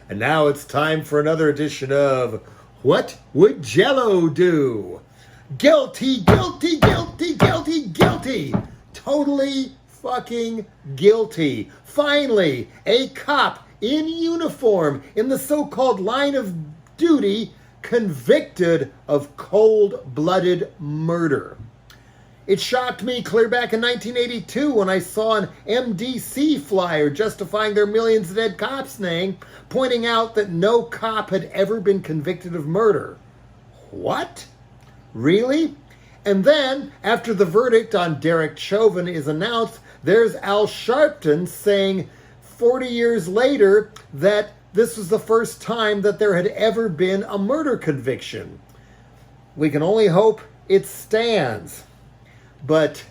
And now it's time for another edition of What Would Jello Do? Guilty, guilty, guilty, guilty, guilty. Totally fucking guilty. Finally, a cop in uniform in the so-called line of duty convicted of cold-blooded murder. It shocked me clear back in 1982 when I saw an MDC flyer justifying their millions of dead cops name, pointing out that no cop had ever been convicted of murder. What? Really? And then, after the verdict on Derek Chauvin is announced, there's Al Sharpton saying 40 years later that this was the first time that there had ever been a murder conviction. We can only hope it stands. But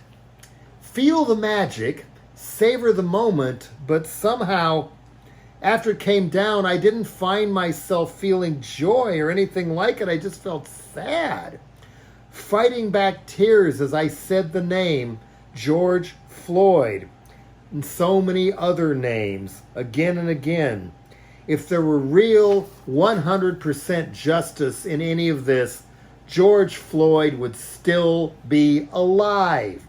feel the magic, savor the moment, but somehow, after it came down, I didn't find myself feeling joy or anything like it. I just felt sad. Fighting back tears as I said the name, George Floyd, and so many other names, again and again. If there were real 100% justice in any of this, George Floyd would still be alive.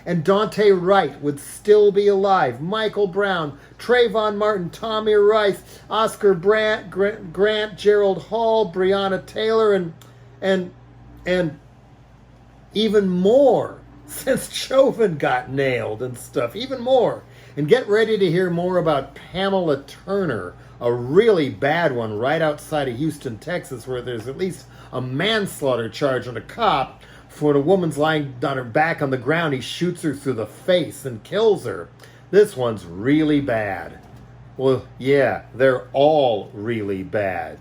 And Daunte Wright would still be alive. Michael Brown, Trayvon Martin, Tommy Rice, Oscar Grant, Gerald Hall, Breonna Taylor, and even more since Chauvin got nailed and stuff. Even more. And get ready to hear more about Pamela Turner, a really bad one right outside of Houston, Texas, where there's at least a manslaughter charge on a cop for when a woman's lying on her back on the ground. He shoots her through the face and kills her. This one's really bad. Well, yeah, they're all really bad.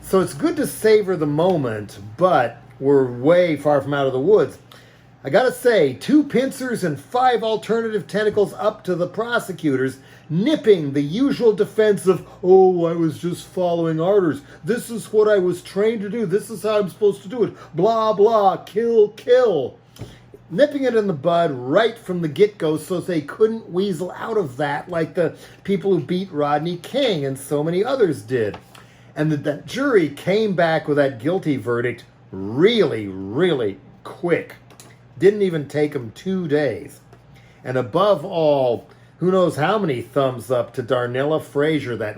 So it's good to savor the moment, but we're way far from out of the woods. I gotta say, 2 pincers and 5 alternative tentacles up to the prosecutors, nipping the usual defense of, oh, I was just following orders. This is what I was trained to do. This is how I'm supposed to do it. Blah, blah, kill, kill. Nipping it in the bud right from the get-go so they couldn't weasel out of that like the people who beat Rodney King and so many others did. And that jury came back with that guilty verdict really, really quick. Didn't even take them 2 days. And above all, who knows how many thumbs up to Darnella Frazier, that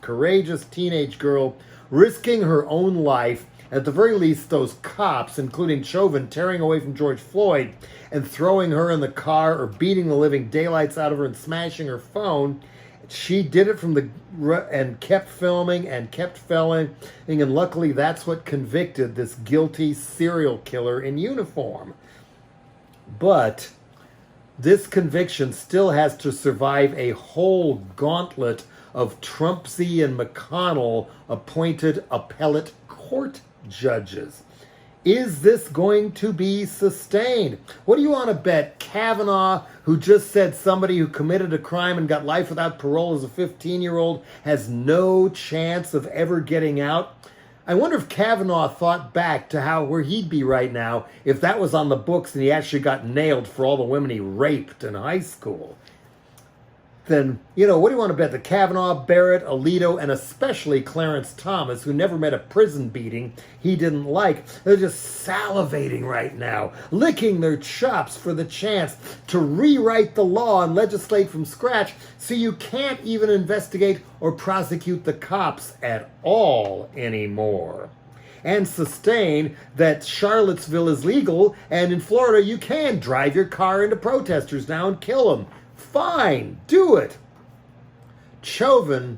courageous teenage girl risking her own life. At the very least, those cops, including Chauvin, tearing away from George Floyd and throwing her in the car or beating the living daylights out of her and smashing her phone. She did it and kept filming and kept filming, and luckily that's what convicted this guilty serial killer in uniform. But this conviction still has to survive a whole gauntlet of Trumpsy and McConnell appointed appellate court judges. Is this going to be sustained? What do you want to bet Kavanaugh, who just said somebody who committed a crime and got life without parole as a 15-year-old has no chance of ever getting out? I wonder if Kavanaugh thought back to where he'd be right now if that was on the books and he actually got nailed for all the women he raped in high school. Then, what do you want to bet that Kavanaugh, Barrett, Alito, and especially Clarence Thomas, who never met a prison beating he didn't like, they're just salivating right now, licking their chops for the chance to rewrite the law and legislate from scratch so you can't even investigate or prosecute the cops at all anymore. And sustain that Charlottesville is legal, and in Florida you can drive your car into protesters now and kill them. Fine, do it. Chauvin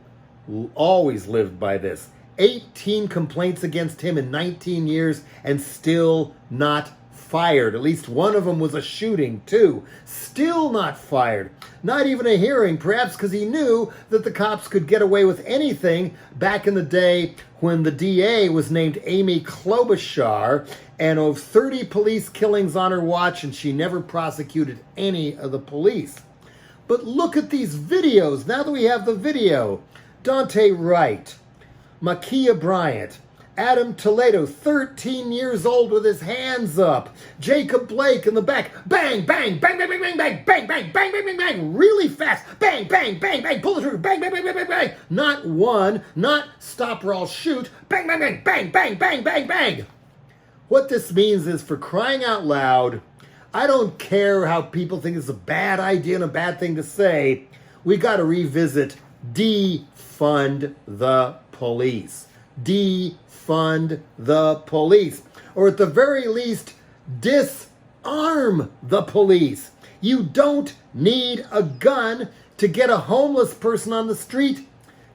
always lived by this. 18 complaints against him in 19 years and still not fired. At least one of them was a shooting, too. Still not fired. Not even a hearing, perhaps because he knew that the cops could get away with anything back in the day when the DA was named Amy Klobuchar, and of 30 police killings on her watch, and she never prosecuted any of the police. But look at these videos. Now that we have the video, Daunte Wright, Ma'Khia Bryant, Adam Toledo, 13 years old with his hands up. Jacob Blake in the back. Bang, bang, bang, bang, bang, bang, bang, bang, bang, bang, bang, bang, bang. Really fast. Bang, bang, bang, bang. Pull the trigger. Bang, bang, bang, bang, bang, bang. Not one, not stop or I'll shoot. Bang, bang, bang, bang, bang, bang, bang, bang. What this means is, for crying out loud, I don't care how people think it's a bad idea and a bad thing to say. We got to revisit defund the police. Defund the police. Or at the very least, disarm the police. You don't need a gun to get a homeless person on the street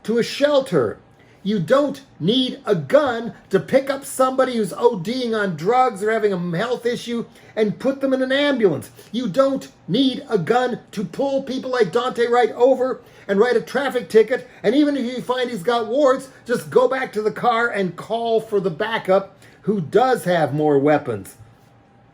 to a shelter. You don't need a gun to pick up somebody who's ODing on drugs or having a health issue and put them in an ambulance. You don't need a gun to pull people like Daunte Wright over and write a traffic ticket. And even if you find he's got warrants, just go back to the car and call for the backup who does have more weapons.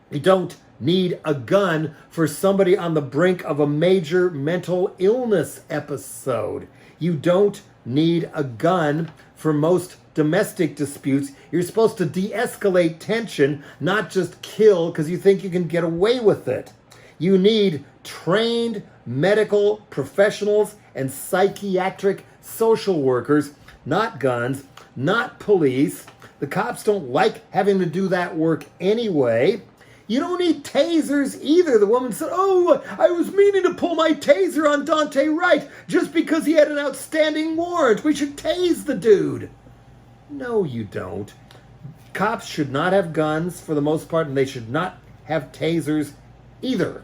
You don't need a gun for somebody on the brink of a major mental illness episode. You don't need a gun for most domestic disputes. You're supposed to de-escalate tension, not just kill because you think you can get away with it. You need trained medical professionals and psychiatric social workers, not guns, not police. The cops don't like having to do that work anyway. You don't need tasers either. The woman said, oh, I was meaning to pull my taser on Daunte Wright just because he had an outstanding warrant. We should tase the dude. No, you don't. Cops should not have guns for the most part, and they should not have tasers either.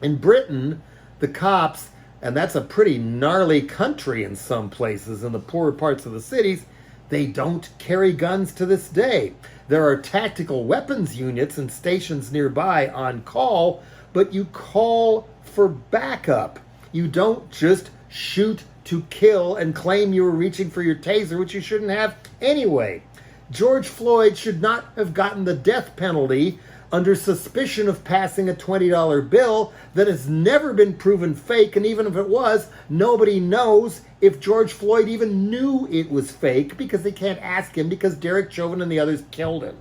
In Britain, the cops, and that's a pretty gnarly country in some places, in the poorer parts of the cities, they don't carry guns to this day. There are tactical weapons units and stations nearby on call, but you call for backup. You don't just shoot to kill and claim you were reaching for your taser, which you shouldn't have anyway. George Floyd should not have gotten the death penalty under suspicion of passing a $20 bill that has never been proven fake, and even if it was, nobody knows if George Floyd even knew it was fake because they can't ask him because Derek Chauvin and the others killed him.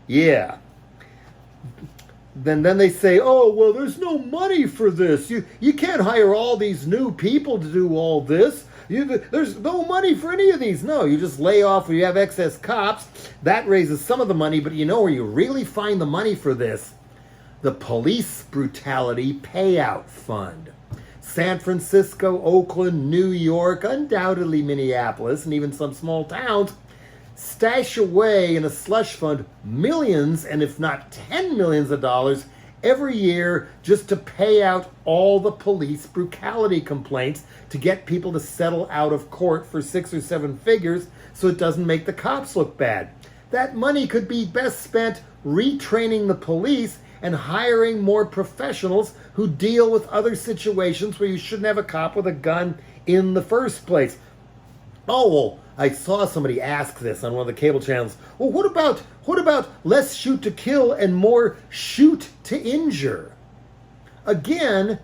Yeah. Then they say, oh, well, there's no money for this. You can't hire all these new people to do all this. There's no money for any of these. No, you just lay off or you have excess cops. That raises some of the money, but you know where you really find the money for this? The Police Brutality Payout Fund. San Francisco, Oakland, New York, undoubtedly Minneapolis, and even some small towns stash away in a slush fund millions, and if not 10 millions of dollars every year just to pay out all the police brutality complaints to get people to settle out of court for 6 or 7 figures so it doesn't make the cops look bad. That money could be best spent retraining the police and hiring more professionals who deal with other situations where you shouldn't have a cop with a gun in the first place. Oh, well, I saw somebody ask this on one of the cable channels. Well, what about less shoot to kill and more shoot to injure? Again,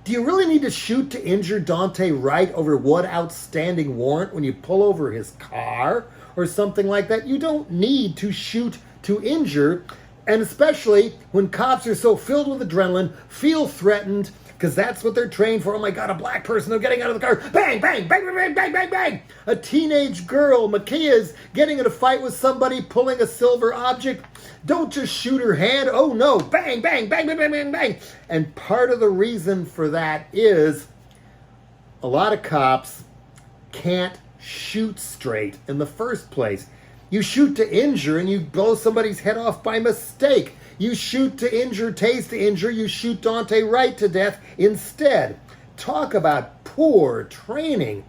do you really need to shoot to injure Daunte Wright over what outstanding warrant when you pull over his car or something like that? You don't need to shoot to injure, and especially when cops are so filled with adrenaline, feel threatened, because that's what they're trained for. Oh my God, a black person, they're getting out of the car. Bang, bang, bang, bang, bang, bang, bang, bang. A teenage girl, Makia's getting in a fight with somebody pulling a silver object. Don't just shoot her hand. Oh no, bang, bang, bang, bang, bang, bang, bang. And part of the reason for that is a lot of cops can't shoot straight in the first place. You shoot to injure and you blow somebody's head off by mistake. You shoot to injure, tase to injure, you shoot Daunte Wright to death instead. Talk about poor training.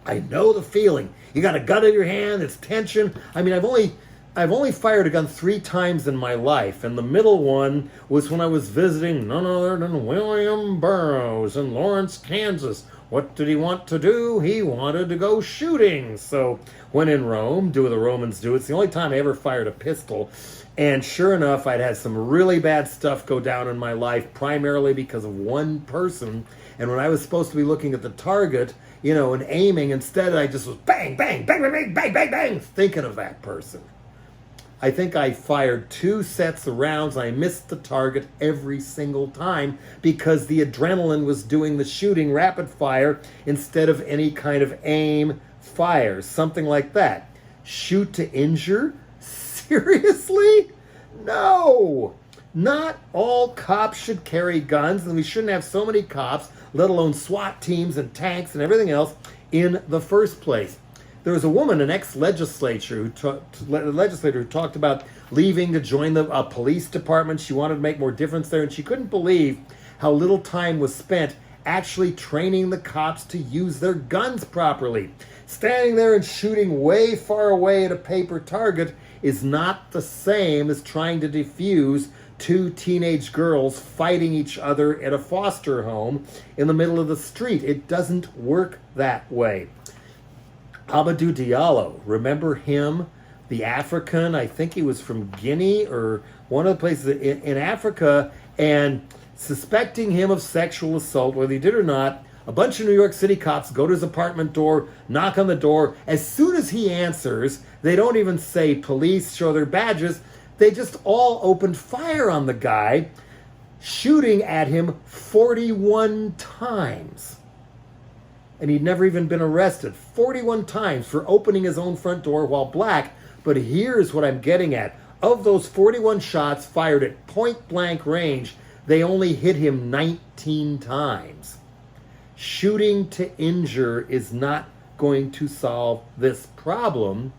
I know the feeling. You got a gun in your hand, it's tension. I mean, I've only fired a gun 3 times in my life, and the middle one was when I was visiting none other than William Burroughs in Lawrence, Kansas. What did he want to do? He wanted to go shooting. So when in Rome, do what the Romans do. It's the only time I ever fired a pistol. And sure enough, I'd had some really bad stuff go down in my life, primarily because of one person. And when I was supposed to be looking at the target, and aiming. Instead, I just was bang, bang, bang, bang, bang, bang, bang, bang, thinking of that person. I think I fired 2 sets of rounds. I missed the target every single time because the adrenaline was doing the shooting rapid fire instead of any kind of aim fire, something like that. Shoot to injure? Seriously? No! Not all cops should carry guns, and we shouldn't have so many cops, let alone SWAT teams and tanks and everything else, in the first place. There was a woman, an ex-legislator, who talked about leaving to join the police department. She wanted to make more difference there, and she couldn't believe how little time was spent actually training the cops to use their guns properly. Standing there and shooting way far away at a paper target is not the same as trying to defuse 2 teenage girls fighting each other at a foster home in the middle of the street. It doesn't work that way. Amadou Diallo, remember him? The African, I think he was from Guinea or one of the places in Africa, and suspecting him of sexual assault, whether he did or not, a bunch of New York City cops go to his apartment door, knock on the door. As soon as he answers, they don't even say police, show their badges. They just all opened fire on the guy, shooting at him 41 times. And he'd never even been arrested. 41 times for opening his own front door while black. But here's what I'm getting at. Of those 41 shots fired at point blank range, they only hit him 19 times. Shooting to injure is not going to solve this problem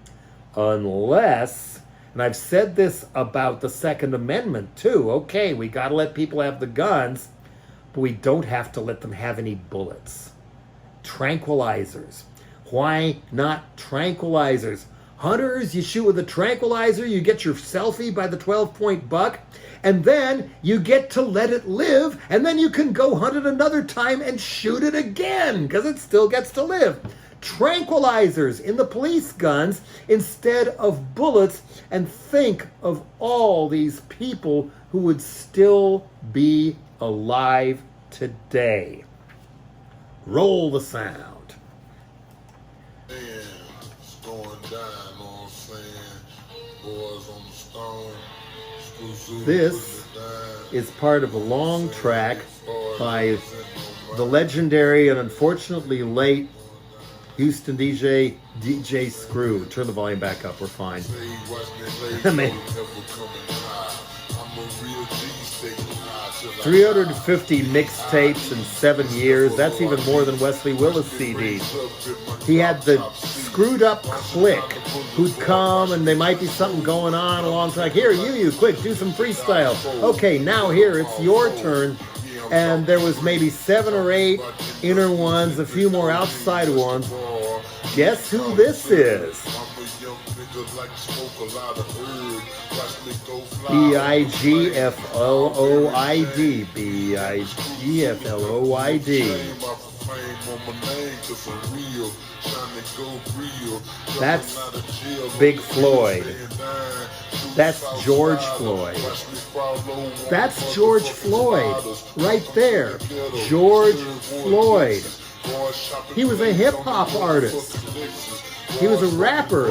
unless, and I've said this about the Second Amendment too, okay, we got to let people have the guns, but we don't have to let them have any bullets. Tranquilizers. Why not tranquilizers? Hunters, you shoot with a tranquilizer, you get your selfie by the 12-point buck, and then you get to let it live, and then you can go hunt it another time and shoot it again, because it still gets to live. Tranquilizers in the police guns instead of bullets, and think of all these people who would still be alive today. Roll the sound. Yeah, it's going down, know what I'm saying? Boys on the stone. This is part of a long track by the legendary and unfortunately late Houston DJ Screw. Turn the volume back up, we're fine. I mean, 350 mixtapes in 7 years. That's even more than Wesley Willis CDs. He had the screwed up clique who'd come and there might be something going on along track. Here, you, quick, do some freestyle. Okay, now here, it's your turn. And there was maybe 7 or 8 inner ones, a few more outside ones. Guess who this is? B-I-G-F-L-O-I-D. B-I-G-F-L-O-I-D. That's Big Floyd. That's George Floyd. That's George Floyd right there. George Floyd. He was a hip-hop artist. He was a rapper.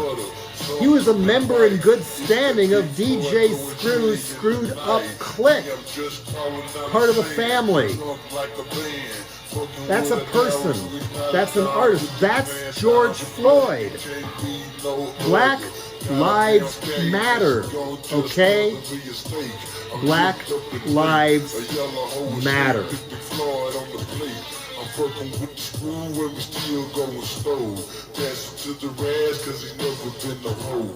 He was a member in good standing of DJ Screw's Screwed Up Clique. Part of the family. That's a person. That's an artist. That's George Floyd. Black Lives Matter. Okay? Black Lives Matter. Fucking with the screw and we still going stove. Pass it to the rash cause he's never been a hoe.